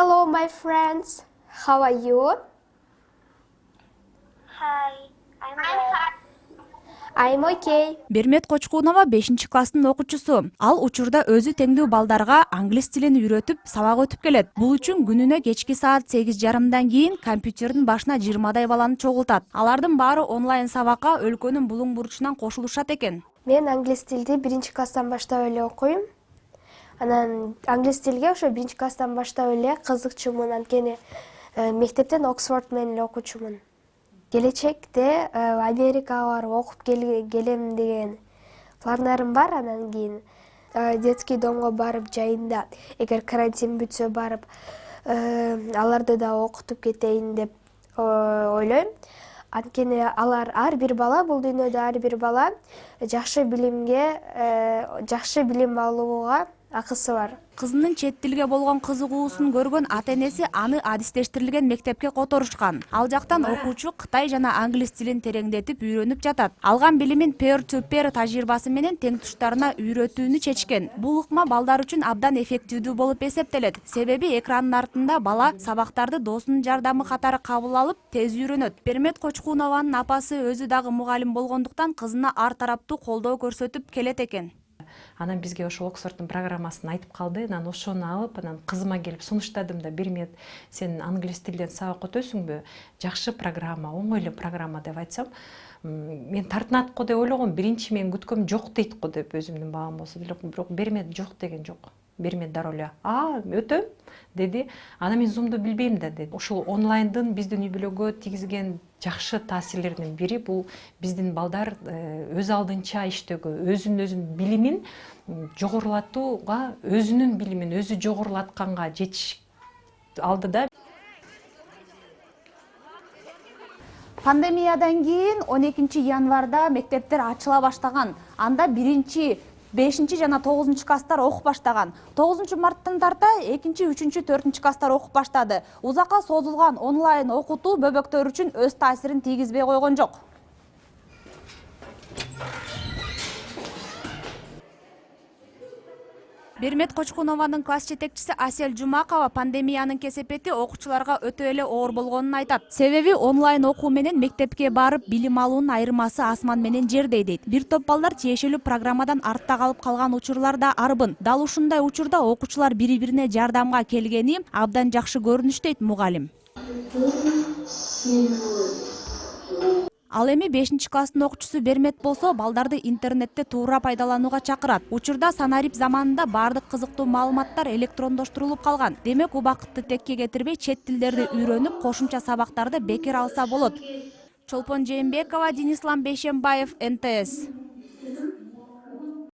Hello, my friends. How are you? Hi, I'm good. I'm okay. Бермет Кочкунова 5-класстын окуучусу. Ал учурда өзү теңдүү балдарга англис тилин үйрөтүп, сабак өтүп келет. Бул үчүн күнүнө кечки саат 8:30 кийин компьютердин башына 20 баланы чогултат. Алардын баары онлайн сабакка өлкөнүн булуң бурчунан кошулушат экен. Мен англис тилди 1-класстан баштап эле окуйм. Анан англис тилге ошо 1-класстан баштап эле кызыкчумун, анткени мектептен Оксфорд менен эле окуучумун. Келечекте Америкага барып окуп келем деген пландарым бар. Анан кийин детский домго барып жайында, эгер карантин бүтсө барып, аларды да окутуп кетейин деп ойлойм. Анткени алар ар бир бала, бул дүйнөдө ар бир бала жакшы билим алууга акысы бар. Кызынын чет тилге болгон кызыгуусун көргөн ата-энеси аны адистештирилген мектепке которушкан. Ал жактан окуучу Кытай жана англис тилин тереңдетип үйрөнүп жатат. Алган билимин peer-to-peer тажрыйбасы менен тең туштарына үйрөтүүнү чечкен. Бул ыкма балдар үчүн абдан эффективдүү болуп эсептелет. Себеби экранын артында бала сабактарды досунун жардамы катары кабыл алып, тез үйрөнөт. Бермет Кочкунованын апасы өзү дагы мугалим болгондуктан кызына ар тараптуу колдоо көрсөтүп келет экен. Анан бизге ошо Оксфорддун программасын айтып калды. Анан ошону алып, анан кызыма келип сунуштадым да, Бермет, сен англис тилден сабак өтөсүңбү? Жакшы программа, оңой эле программа деп айтсам, мен тартынат го деп ойлогом. Биринчи мен күткөм жок дейт го деп өзүмдүн багам болсо, бирок Бермет жок деген жок. Бермет дароо эле өтөм деди. Ана мен зумду билбейм да деди. Ушул онлайндын биздин үй-бүлөгө тийгизген жакшы таасирлеринин бири бул биздин балдар өз алдынча иштөөгө, өзүн билимин жогорулатууга, өзүнүн билимин өзү жогорулатканга жетиш алды да. Пандемиядан кийин 12 январда мектептер ачыла баштаган. Анда 1, 5 жана 9 класстар окуп баштаган. 9 марттан тарта 2, 3, 4 класстар окуп баштады. Узакка созулган онлайн окутуу бөбөктөр үчүн өз таасирин тийгизбей койгон жок. Бермет Кочкунованын класс жетекчиси Асель Жумакова пандемиянын кесепети окуучуларга өтө эле оор болгонун айтат. Себеби онлайн окуу менен мектепке барып билим алуунун айырмасы асман менен жердей дейт. Бир топ балдар тиешелүү программадан артта калып калган учурлар да арбын. Дал ушундай учурда окуучулар бири-бирине жардамга келгени абдан жакшы көрүнүш дейт мугалим. Ал эми 5-класстын окуучусу Бермет болсо балдарды интернетте туура пайдаланууга чакырат. Учурда санарип заманында бардык кызыктуу маалыматтар электрондоштурулуп калган. Демек убакытты текке кетирбей чет тилдерди үйрөнүп, кошумча сабактарды бекер алса болот. Чолпон Жээнбекова, Денис Ламбешенбаев, НТС.